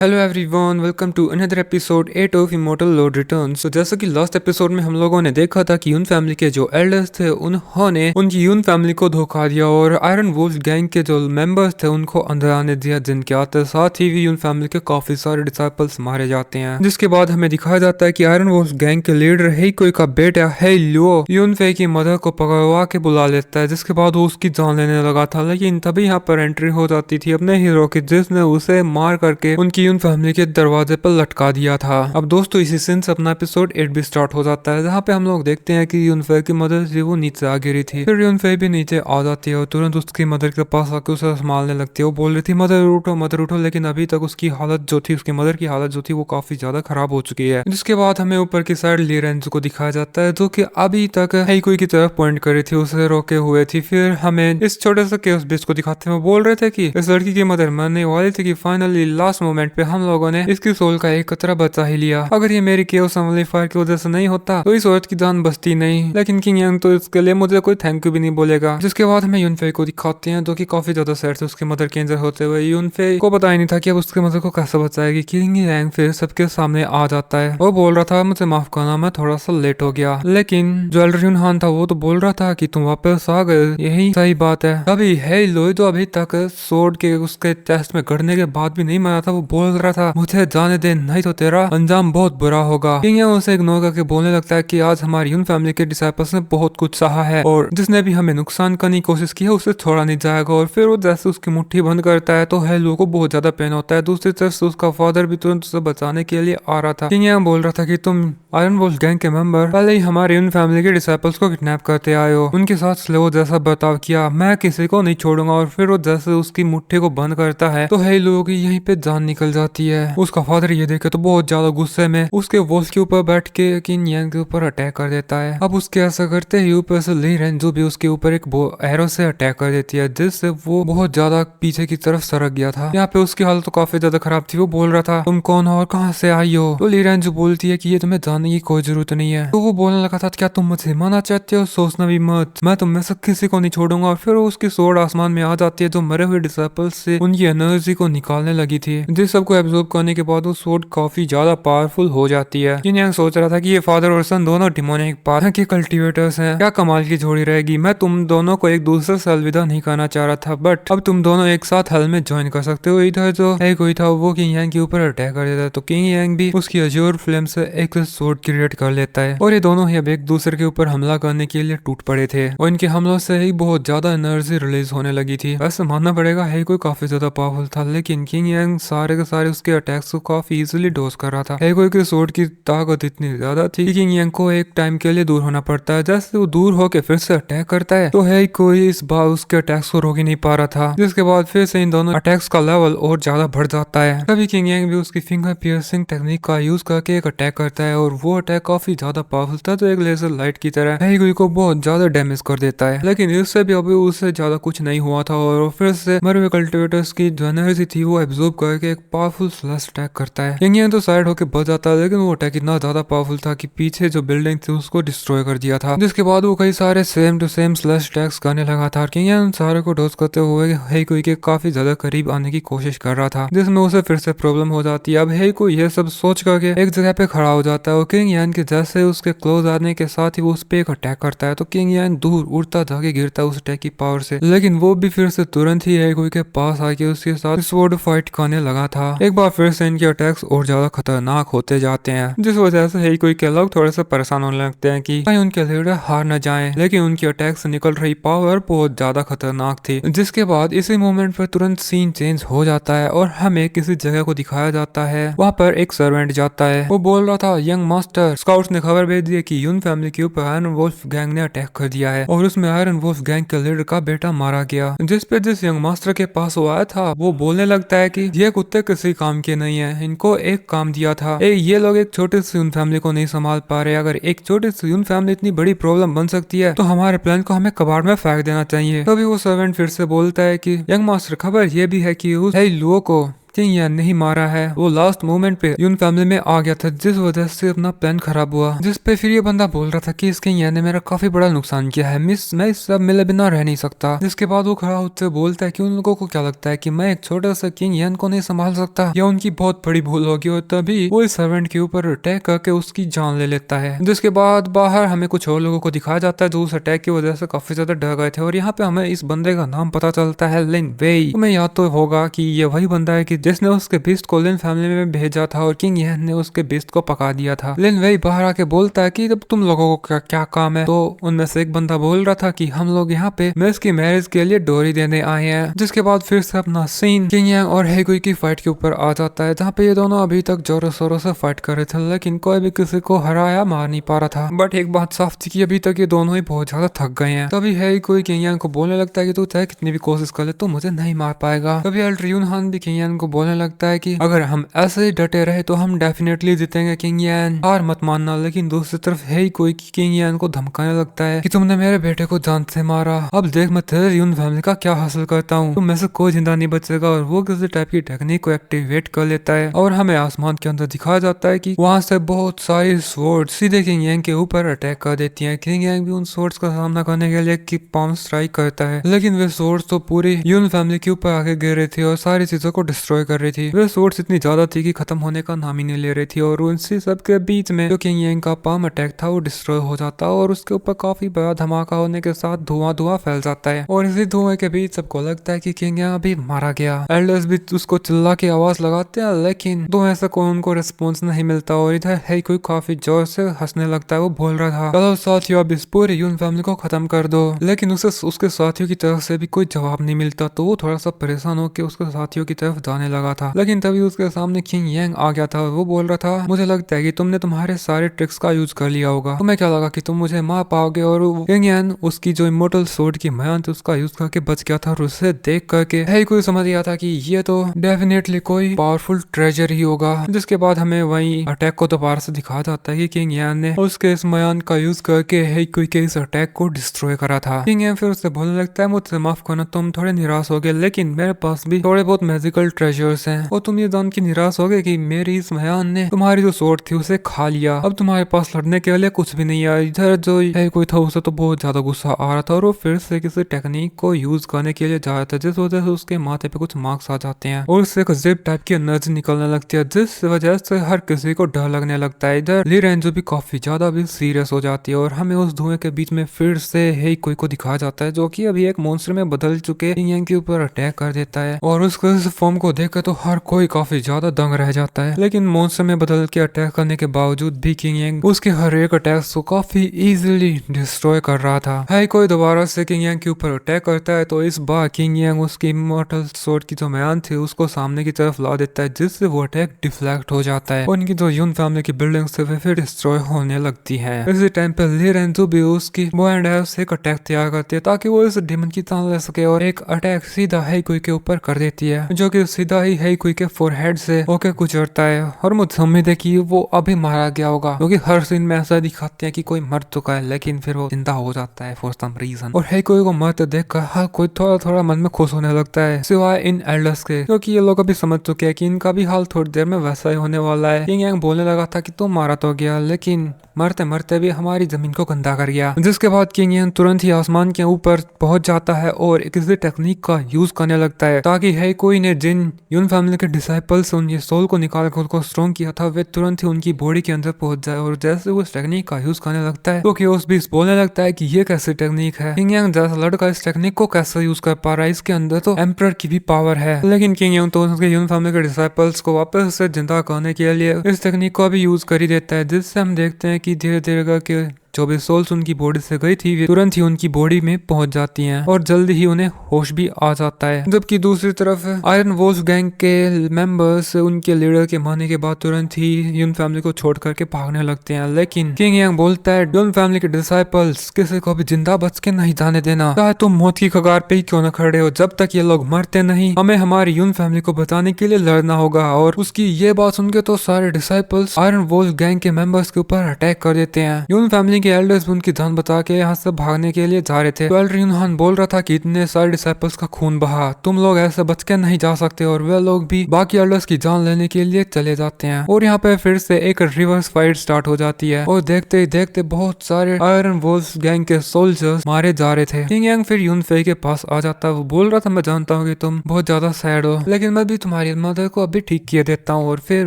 Hello everyone, welcome to another episode 8 of immortal lord returns. तो जैसा कि last episode में हम लोगों ने देखा था कि यून फैमिली के जो एल्डर्स थे उन्होंने उनकी यून फैमिली को धोखा दिया और आयरन वुल्फ गैंग के जो मेंबर्स थे उनको अंदर आने दिया जिनके आते साथ ही भी यून फैमिली के काफी सारे डिसाइपल्स मारे जाते हैं। जिसके बाद हमें दिखाया जाता है कि आयरन वुल्फ गैंग के लीडर हेईकोई का बेटा हेईलुओ यून फे की मदर को पकड़वा के बुला लेता है, जिसके बाद वो उसकी जान लेने लगा था। लेकिन तभी यहाँ पर एंट्री हो जाती थी अपने हीरो की, जिसने उसे मार करके उनकी यून फैमिली के दरवाजे पर लटका दिया था। अब दोस्तों इसी सीन से अपना एपिसोड 8 भी स्टार्ट हो जाता है, जहाँ पे हम लोग देखते हैं कि यूनफे की मदर थी वो नीचे आ गिरी थी। फिर यूनफे भी नीचे आ जाती है और तुरंत उसकी मदर के पास आके उसे संभालने लगती है। वो बोल रही थी मदर उठो, लेकिन अभी तक उसकी हालत जो थी, उसकी मदर की हालत जो थी वो काफी ज्यादा खराब हो चुकी है। जिसके बाद हमें ऊपर की साइड ली रेंज को दिखाया जाता है, जो कि अभी तक हेईकोई की तरफ पॉइंट कर रही थी, उसे रोके हुए थी। फिर हमें इस छोटे से केस बीच को दिखाते हैं। वो बोल रहे थे कि इस लड़की की मदर मरने वाली थी कि फाइनली लास्ट मोमेंट पे हम लोगों ने इसकी सोल का एक कतरा बचा ही लिया। अगर ये मेरी केओस एम्पलीफायर की वजह से नहीं होता तो इस औरत की जान बचती नहीं। लेकिन किंग यांग तो इसके लिए मुझे कोई थैंक यू भी नहीं बोलेगा। जिसके बाद हमें यूनफे को दिखाते हैं, जो कि काफी ज्यादा सैड थे उसकी मदर के इंजर होते हुए। यूनफे को पता ही नहीं था कि अब उसके मदर को कैसे बचाएगी। किंग यांग फिर सबके सामने आ जाता है। वो बोल रहा था मुझे माफ करना, मैं थोड़ा सा लेट हो गया। लेकिन जो एल्डर यूनहान था वो तो बोल रहा था कि तुम वापस आ गए, यही सही बात है। अभी हेईलुओ तो अभी तक सोड के उसके चेस्ट में गड़ने के बाद भी नहीं मरा था। वो बोल रहा था मुझे जाने दे, नहीं तो तेरा अंजाम बहुत बुरा होगा। किंग यांग उसे इग्नोर करके बोलने लगता है कि आज हमारी यून फैमिली के डिसाइपल्स ने बहुत कुछ सहा है और जिसने भी हमें नुकसान करने की कोशिश की है उसे छोड़ा नहीं जाएगा। और फिर वो जैसे उसकी मुट्ठी बंद करता है तो हेईलुओ को बहुत ज्यादा पेन होता है। दूसरी तरफ से उसका फादर भी तुरंत उसे बचाने के लिए आ रहा था। किंग यांग बोल रहा था कि तुम आयरन वुल्फ गैंग के मेंबर पहले ही हमारे यून फैमिली के डिसाइपल्स को किडनैप करते आए हो, उनके साथ स्लेव जैसा बर्ताव किया, मैं किसी को नहीं छोड़ूंगा। और फिर वो जैसे उसकी मुट्ठी को बंद करता है तो हेईलुओ की यहीं पे जान निकल जाती है। उसका फादर ये देखे तो बहुत ज्यादा गुस्से में उसके वॉल्फ के ऊपर बैठ के किंग यांग के ऊपर अटैक कर देता है। अब उसके ऐसा करते ही ऊपर से ली रेंजो भी उसके ऊपर एक एरो से अटैक कर देती है, जिससे वो बहुत ज्यादा पीछे की तरफ सरक गया था। यहाँ पे उसकी हालत तो काफी ज्यादा खराब थी। वो बोल रहा था तुम कौन हो और कहाँ से आई हो। तो ली रेंजो बोलती है कि ये तुम्हें जानने की कोई जरूरत नहीं है। तो वो बोलने लगा था क्या तुम मुझसे माना चाहते हो, सोचना भी मत, मैं तुम में से किसी को नहीं छोड़ूंगा। और फिर उसकी सोड आसमान में आ जाती है जो मरे हुए डिसाइपल्स से उनकी एनर्जी को निकालने लगी थी। जिस सबको एब्जॉर्ब करने के बाद वो सोड काफी ज्यादा पावरफुल हो जाती है। किंग यांग सोच रहा था कि ये फादर और सन दोनों डिमोनिक पावर के कल्टीवेटर्स हैं, क्या कमाल की जोड़ी रहेगी। मैं तुम दोनों को एक दूसरे से अलविदा नहीं करना चाह रहा था, बट अब तुम दोनों एक साथ हेल में ज्वाइन कर सकते हो। इधर जो हेईकोई था वो किंग यांग के ऊपर अटैक कर देता है, तो किंग यांग भी उसकी अज्योर फ्लेम से एक सोड क्रिएट कर लेता है और ये दोनों ही अब एक दूसरे के ऊपर हमला करने के लिए टूट पड़े थे और इनके हमलों से ही बहुत ज्यादा एनर्जी रिलीज होने लगी थी। वैसे मानना पड़ेगा हेईकोई काफी ज्यादा पावरफुल था, लेकिन किंग यांग सारे के सारे उसके अटैक्स को काफी इजीली डोज कर रहा था। हेईकोई के सोड की ताकत इतनी ज्यादा थी कि किंग यांग को एक टाइम के लिए दूर होना पड़ता है। जैसे वो दूर होके फिर से अटैक करता है तो हेईकोई इस बार उसके अटैक्स को रोक ही नहीं पा रहा था, जिसके बाद फिर से इन दोनों अटैक्स का लेवल और ज्यादा बढ़ जाता है। तभी किंग यांग भी उसकी फिंगर पियर्सिंग टेक्निक का यूज करके एक अटैक करता है और वो अटैक काफी ज्यादा पावरफुल था, तो एक लेजर लाइट की तरह हेईकोई को बहुत ज्यादा डैमेज कर देता है। लेकिन इससे भी अभी उससे ज्यादा कुछ नहीं हुआ था और फिर से मरे हुए कल्टीवेटर्स की जो एनर्जी थी वो एब्जॉर्ब करके एक पावरफुल स्लैश अटैक करता है। किंग यांग तो साइड होके बच जाता है, लेकिन वो अटैक इतना ज्यादा पावरफुल था कि पीछे जो बिल्डिंग थी उसको डिस्ट्रॉय कर दिया था। जिसके बाद वो कई सारे same to same slash attacks करने लगा था। किंग यांग सारे को डोज करते हुए हेईकोई के काफी ज्यादा करीब आने की कोशिश कर रहा था, जिसमें उसे फिर से प्रॉब्लम हो जाती है। अब हेईकोई ये सब सोच करके एक जगह पे खड़ा हो जाता है और किंग यांग के जैसे उसके क्लोज आने के साथ ही वो उस पे एक अटैक करता है, तो किंग यांग दूर उड़ता जाके गिरता है उस अटैक की पावर से। लेकिन वो भी फिर से तुरंत ही हेईकोई के पास आके उसके साथ स्वॉर्ड फाइट करने लगा था। एक बार फिर से इनके अटैक्स और ज्यादा खतरनाक होते जाते हैं, जिस वजह से हेईकोई के लोग थोड़े से परेशान होने लगते हैं कि कहीं उनके लीडर हार न जाएं। लेकिन उनकी अटैक से निकल रही पावर बहुत ज्यादा खतरनाक थी। जिसके बाद इसी मोमेंट पर तुरंत सीन चेंज हो जाता है और हमें किसी जगह को दिखाया जाता है। वहाँ पर एक सर्वेंट जाता है, वो बोल रहा था यंग मास्टर, स्काउट्स ने खबर भेज दी है कि यून फैमिली के ऊपर आयरन वुल्फ गैंग ने अटैक कर दिया है और उसमें आयरन वुल्फ गैंग के लीडर का बेटा मारा गया। जिस यंग मास्टर के पास वो आया था वो बोलने लगता है कि ये कुत्ते किसी काम के नहीं है, इनको एक काम दिया था। ये लोग एक छोटे सी यून फैमिली को नहीं संभाल पा रहे, अगर एक छोटी सी यून फैमिली इतनी बड़ी प्रॉब्लम बन सकती है तो हमारे प्लान को हमें कबाड़ में फेंक देना चाहिए। तभी वो सर्वेंट फिर से बोलता है कि यंग मास्टर, खबर ये भी है कि उस हेईलुओ को किंग यान ने ही मारा है। वो लास्ट मोमेंट पे यून फैमिली में आ गया था, जिस वजह से अपना प्लान खराब हुआ। जिस पे फिर ये बंदा बोल रहा था कि इस किंग यान ने मेरा काफी बड़ा नुकसान किया है, मैं इस सब मिले बिना रह नहीं सकता। जिसके बाद वो खड़ा होते बोलता है कि उन लोगों को क्या लगता है कि मैं एक छोटा सा किंग यान को नहीं संभाल सकता, या उनकी बहुत बड़ी भूल होगी। और तभी वो इस सर्वेंट के ऊपर अटैक करके उसकी जान ले लेता है। जिसके बाद बाहर हमें कुछ और लोगों को दिखाया जाता है जो उस अटैक की वजह से काफी ज्यादा डर गए थे। और यहाँ पे हमें इस बंदे का नाम पता चलता है लिन वेई। तुम्हें याद तो होगा कि ये वही बंदा है कि जिसने उसके बीस्ट को लिन फैमिली में भेजा था और किंग यान ने उसके बीस्ट को पका दिया था। लिन वेई बाहर आके बोलता है कि जब तुम लोगों को क्या काम है। तो उनमें से एक बंदा बोल रहा था कि हम लोग यहाँ पे मिस की मैरिज के लिए डोरी देने आए हैं। जिसके बाद फिर से अपना सीन किंग यान और हेगुई की फाइट के ऊपर आ जाता है, जहाँ पे ये दोनों अभी तक जोरों शोरों से फाइट कर रहे थे, लेकिन कोई भी किसी को हराया मार नहीं पा रहा था। बट एक बात साफ थी कि अभी तक ये दोनों ही बहुत ज्यादा थक गए हैं। तभी हेगुई किंग यान को बोलने लगता है कि तू चाहे कितनी भी कोशिश कर ले तो मुझे नहीं मार पाएगा। तभी एल्डर यूनहान भी किंग यान को बोलने लगता है कि अगर हम ऐसे ही डटे रहे तो हम डेफिनेटली जीतेंगे किंग यान, हार मत मानना। लेकिन दूसरी तरफ हेगुई किंग यान को धमकाने लगता है कि तुमने मेरे बेटे को जान से मारा, अब देख मैं तेरे यून फैमिली का क्या हासिल करता हूँ, तुम में से कोई जिंदा नहीं बचेगा। और वो किसी टाइप की टेक्निक को एक्टिवेट कर लेता है और हमें आसमान के अंदर दिखाया जाता है कि वहां से बहुत सारी स्वॉर्ड सीधे किंग यांग के ऊपर अटैक कर देती हैं। किंग यांग भी उन स्वॉर्ड्स का सामना करने के लिए की पाम स्ट्राइक करता है, लेकिन वे स्वॉर्ड्स तो पूरी यून फैमिली के ऊपर आके गिर रही थी और सारी चीजों को डिस्ट्रॉय कर रही थी। वे स्वॉर्ड्स इतनी ज्यादा थी कि खत्म होने का नाम ही नहीं ले रही थी। और उनसे सबके बीच में जो किंग यांग का पाम अटैक था वो डिस्ट्रॉय हो जाता और उसके ऊपर काफी बड़ा धमाका होने के साथ धुआं फैल जाता है। और इसी धुएं के बीच सबको लगता है कि किंग यांग अभी मारा गया। एल्डर्स भी उसको चिल्ला के आवाज लगाते हैं, लेकिन धुएं से कोई उनको रिस्पॉन्स नहीं मिलता। और इधर है कोई काफी जोर से हंसने लगता है। वो बोल रहा था चलो साथियों अब इस पूरे यून फैमिली को खत्म कर दो, लेकिन उसे उसके साथियों की तरफ से भी कोई जवाब नहीं मिलता। तो वो थोड़ा सा परेशान होकर उसके साथियों की तरफ जाने लगा था, लेकिन तभी उसके सामने किंग यांग आ गया था। वो बोल रहा था मुझे लगता है कि तुमने तुम्हारे सारे ट्रिक्स का यूज कर लिया होगा, तुम्हें क्या लगा कि तुम मुझे मार पाओगे। और किंग यांग उसकी जो इमोर्टल सोर्ड की म्यान थी उसका यूज करके बच गया था। और उसे देख करके है कोई समझ गया था कि ये तो डेफिनेटली कोई पावरफुल ट्रेजर ही होगा। जिसके बाद हमें वही अटैक को दोबारा से दिखाया जाता है कि किंग यान ने उसके इस म्यान का यूज करके हेगुई के इस अटैक को डिस्ट्रॉय करा था। किंग यान फिर उससे बोलने लगता है मुझसे माफ करना, तुम थोड़े निराश हो गए, लेकिन मेरे पास भी थोड़े बहुत मैजिकल ट्रेजर्स हैं। और तुम ये जान के निराश हो गए कि मेरी इस म्यान ने तुम्हारी जो सोर्ड थी उसे खा लिया, अब तुम्हारे पास लड़ने के लिए कुछ भी नहीं है। इधर जो हेगुई था उसे तो बहुत ज्यादा गुस्सा आ रहा था और वो फिर से किसी टेक्निक को यूज करने के लिए जा रहा था, जिस वजह से उसके माथे पे कुछ मार्क्स आ जाते हैं और उससे एक जिप टाइप की एनर्जी निकलने लगती है, जिस वजह से हर किसी को डर लगने लगता है। इधर ली रेंजो भी काफी ज्यादा भी सीरियस हो जाती है और हमें उस धुएं के बीच में फिर से हेगुई को दिखाया जाता है, जो कि अभी एक मॉन्स्टर में बदल चुके किंग यांग के ऊपर अटैक कर देता है। और उसके इस फॉर्म को देखकर तो हर कोई काफी ज्यादा दंग रह जाता है, लेकिन मॉन्स्टर में बदल के अटैक करने के बावजूद भी किंग यांग उसके हर एक अटैक को काफी इजीली डिस्ट्रॉय कर रहा था। हेगुई दोबारा से किंग यांग के ऊपर अटैक करता है, तो इस बार किंग यांग उसकी इमॉर्टल सोर्ड की जो म्यान थी उसको सामने की तरफ ला देता है, जिससे वो अटैक डिफ्लेक्ट हो जाता है और उनकी जो यून फैमिली की बिल्डिंग से वे फिर डिस्ट्रॉय होने लगती है। इसी टाइम पे ली रेंजो भी उसकी बो एंड से एक अटैक तैयार करती है ताकि वो इस डेमन की जान ले सके और एक अटैक सीधा हेगुई के ऊपर कर देती है, जो कि सीधा ही हेगुई के फोरहेड से होके गुजरता है। और मुझे उम्मीद है कि वो अभी मारा गया होगा, क्योंकि हर सीन में ऐसा दिखाते हैं कि कोई मर चुका है लेकिन फिर वो जिंदा हो जाता है फॉर सम रीजन। और हेगुई को मरते देखकर हर कोई थोड़ा थोड़ा मन में खुश होने लगता है, सिवाय इन एल्डर्स के, क्योंकि ये लोग अभी समझ चुके हैं कि इनका भी हाल थोड़ी देर में वैसा ही होने वाला है। किंग यांग बोलने लगा था कि तुम मारा तो गया, लेकिन मरते मरते भी हमारी जमीन को गंदा कर गया। जिसके बाद किंग यांग तुरंत ही आसमान के ऊपर पहुंच जाता है और किसी टेक्निक का यूज करने लगता है, ताकि हेगुई ने जिन यून फैमिली के डिसाइपल्स उनके सोल को निकाल कर उनको स्ट्रॉन्ग किया था वे तुरंत ही उनकी बॉडी के अंदर पहुंच जाए। और जैसे वो इस टेक्निक का यूज करने लगता है तो क्योस भी बोलने लगता है कि ये कैसी टेक्निक है, किंग यांग जैसा लड़का इस टेक्निक को कैसे यूज कर पा रहा है, इसके अंदर तो एम्परर की भी पावर है। लेकिन किंग यांग तो उसके यून फैमिली के डिसाइपल्स को वापस से जिंदा करने के लिए इस टेक्निक को भी यूज कर ही देता है, जिससे हम देखते हैं कि धीरे धीरे करके जो भी सोल्स उनकी बॉडी से गई थी वे तुरंत ही उनकी बॉडी में पहुंच जाती हैं और जल्दी ही उन्हें होश भी आ जाता है। जबकि दूसरी तरफ आयरन वोल्फ गैंग के मेंबर्स उनके लीडर के मरने के बाद तुरंत ही यून फैमिली को छोड़ करके भागने लगते हैं, लेकिन किंग यांग बोलता है यून फैमिली के डिसाइपल्स किसी को भी जिंदा बच के नहीं जाने देना, चाहे तुम मौत की कगार पे ही क्यों न खड़े हो, जब तक ये लोग मरते नहीं हमें हमारी यून फैमिली को बचाने के लिए लड़ना होगा। और उसकी ये बात सुनकर तो सारे डिसाइपल्स आयरन वोल्फ गैंग के मेंबर्स के ऊपर अटैक कर देते हैं। यून फैमिली के एल्डर्स भी उनकी जान बचा के यहाँ से भागने के लिए जा रहे थे। तो एल्डर यूनहान बोल रहा था कि इतने सारे डिसाइपल्स का खून बहा, तुम लोग ऐसे बच के नहीं जा सकते, और वे लोग भी बाकी एल्डर्स की जान लेने के लिए चले जाते हैं। और यहाँ पे फिर से एक रिवर्स फाइट स्टार्ट हो जाती है और देखते ही देखते बहुत सारे आयरन वोल्फ गैंग के सोल्जर्स मारे जा रहे थे। किंग यांग फिर यूनफे के पास आ जाता है। वो बोल रहा था मैं जानता हूँ कि तुम बहुत ज्यादा सैड हो, लेकिन मैं भी तुम्हारी मदर को अभी ठीक किए देता हूँ। और फिर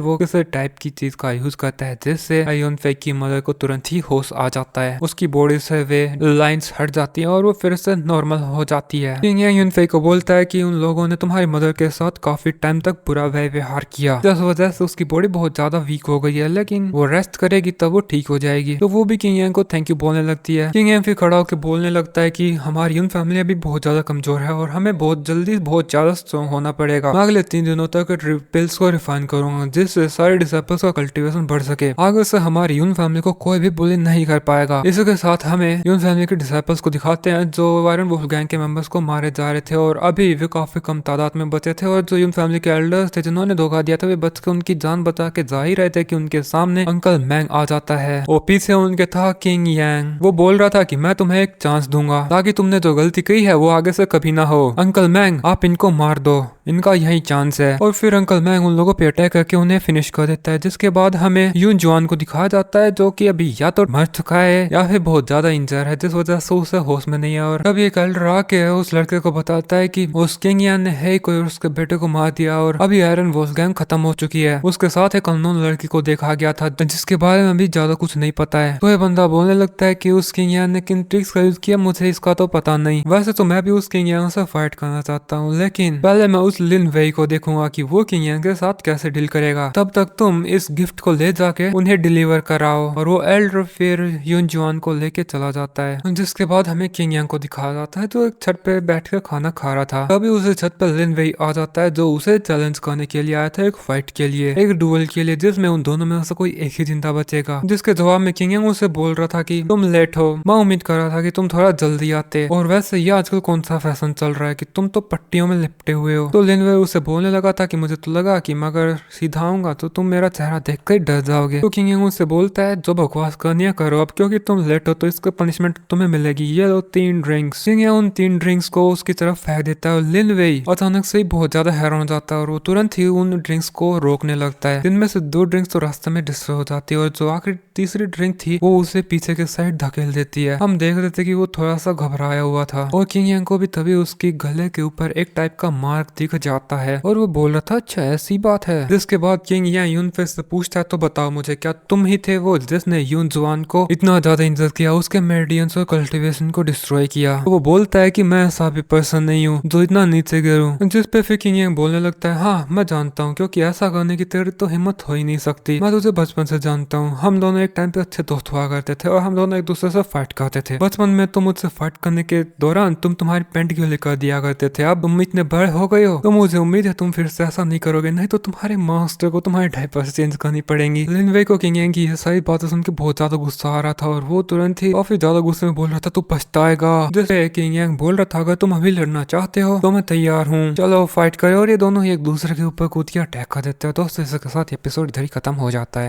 वो किसी टाइप की चीज का यूज करता है जिससे यूनफे की मदर को तुरंत ही होश आ जाता है। उसकी बॉडी से वे लाइंस हट जाती है और वो फिर से नॉर्मल हो जाती है। किंग यांग यूनफे को बोलता है कि उन लोगों ने तुम्हारी मदर के साथ काफी टाइम तक बुरा व्यवहार किया, जिस वजह से उसकी बॉडी बहुत ज्यादा वीक हो गई है, लेकिन वो रेस्ट करेगी तब वो ठीक हो जाएगी। तो वो भी किंग यांग को थैंक यू बोलने लगती है। किंग यांग फिर खड़ा होकर बोलने लगता है कि हमारी यून फैमिली अभी बहुत ज्यादा कमजोर है और हमें बहुत जल्दी बहुत ज्यादा स्ट्रॉन्ग होना पड़ेगा। मैं अगले 3 दिनों तक पिल्स को रिफाइन करूंगा जिससे सारे डिसाइपल्स का कल्टीवेशन बढ़ सके। आगे से हमारी यून फैमिली को कोई भी बुली नहीं कर पाएगा। इसके साथ हमें यून फैमिली के डिसाइपल्स को दिखाते हैं जो आयरन वुल्फ गैंग के मेंबर्स को मारे जा रहे थे और अभी वे काफी कम तादाद में बचे थे, और जो यून फैमिली के एल्डर्स थे जिन्होंने धोखा दिया था वे बच के उनकी जान बचा के जा ही रहे थे कि उनके सामने अंकल मैंग आ जाता है और पीछे उनके था किंग यांग। वो बोल रहा था कि मैं तुम्हें एक चांस दूंगा ताकि तुमने जो गलती की है वो आगे से कभी ना हो। अंकल मैंग आप इनको मार दो, इनका यही चांस है। और फिर अंकल मैंग उन लोगों पे अटैक करके उन्हें फिनिश कर देता है, जिसके बाद हमें यून जुआन को दिखाया जाता है जो कि अभी या तो मर चुका है या फिर बहुत ज्यादा इंजर है, जिस वजह से उसे होश में नहीं है। और तब एक एल्डर आके उस लड़के को बताता है कि उस किंग यान ने है कोई उसके बेटे को मार दिया और अभी आयरन वोल्फ गैंग खत्म हो चुकी है। उसके साथ एक अननोन लड़की को देखा गया था जिसके बारे में भी ज्यादा कुछ नहीं पता है। तो ये बंदा बोलने लगता है कि उस किंग यान ने किन ट्रिक्स का यूज किया मुझे इसका तो पता नहीं। वैसे तो मैं भी उस किंग यान से फाइट करना चाहता हूँ, लेकिन पहले मैं उस लिन वेई को देखूंगा कि वो किंग यान के साथ कैसे डील करेगा। तब तक तुम इस गिफ्ट को ले जाके उन्हें डिलीवर कराओ। और वो एल्डर फिर यून जुआन को लेके चला जाता है, जिसके बाद हमें किंग यांग को दिखाया जाता है जो एक छत पे बैठ कर खाना खा रहा था। तभी उसे छत पर लिन वेई आ जाता है जो उसे चैलेंज करने के लिए आया था, एक फाइट के लिए, एक डुएल के लिए, जिसमें उन दोनों में से कोई एक ही जिंदा बचेगा। जिसके जवाब में किंग यांग उसे बोल रहा था कि तुम लेट हो, मैं उम्मीद कर रहा था कि तुम थोड़ा जल्दी आते, और वैसे ये आजकल कौन सा फैशन चल रहा है कि तुम तो पट्टियों में लिपटे हुए हो। तो लिन वेई उसे बोलने लगा था कि मुझे तो लगा कि मैं अगर सीधा आऊंगा तो तुम मेरा चेहरा देख कर डर जाओगे। तो किंग यांग उसे बोलता है जो बकवास करनी है करो अब, क्योंकि तुम लेट हो तो इसका पनिशमेंट तुम्हें मिलेगी, ये लो 3 ड्रिंक्स। किंग यांग उन 3 ड्रिंक्स को उसकी तरफ फेंक देता है और लिन वेई अचानक से ही बहुत ज्यादा हैरान हो जाता है और वो तुरंत ही उन ड्रिंक्स को रोकने लगता है, जिनमें से 2 ड्रिंक्स तो रास्ते में डिस्ट्रॉय हो जाती है और जो आखिरी तीसरी ड्रिंक थी वो उसे पीछे के साइड धकेल देती है। हम देख रहे थे कि वो थोड़ा सा घबराया हुआ था और किंग यांग को भी तभी उसकी गले के ऊपर एक टाइप का मार्क दिख जाता है और वो बोल रहा था अच्छा ऐसी बात है। जिसके बाद किंग यांग यूनफे से पूछता है तो बताओ मुझे, क्या तुम ही थे वो जिसने यून जुआन को इतना ज्यादा इंजर किया, उसके मेरिडियंस और कल्टीवेशन को डिस्ट्रॉय किया? तो वो बोलता है कि मैं ऐसा भी पर्सन नहीं हूँ जो इतना नीचे गिरूं। जिस पे फिर किंग यांग बोलने लगता है हाँ मैं जानता हूँ, क्योंकि ऐसा करने की तेरी तो हिम्मत हो ही नहीं सकती, मैं तुझे बचपन से जानता हूँ, हम दोनों एक टाइम पे अच्छे दोस्त हुआ करते थे और हम दोनों एक दूसरे से फाइट करते थे। बचपन में तुम मुझसे फाइट करने के दौरान तुम तुम्हारी पैंट गिले कर दिया करते थे, अब तुम इतने बड़े हो गए हो तो मुझे उम्मीद है तुम फिर से ऐसा नहीं करोगे, नहीं तो तुम्हारे मास्टर को तुम्हारे डायपर्स चेंज करनी पड़ेंगी। लिन वेई को किंग यांग की ये सारी बातें सुन के बहुत ज्यादा गुस्सा आ रहा था और वो तुरंत ही काफी ज्यादा गुस्से में बोल रहा था तू पछताएगा। जिससे किंग यांग बोल रहा था अगर तुम अभी लड़ना चाहते हो तो मैं तैयार हूँ, चलो फाइट करो। और ये दोनों ही एक दूसरे के ऊपर कूद के अटैक कर देते हैं। दोस्तों इसके साथ एपिसोड इधर ही खत्म हो जाता है।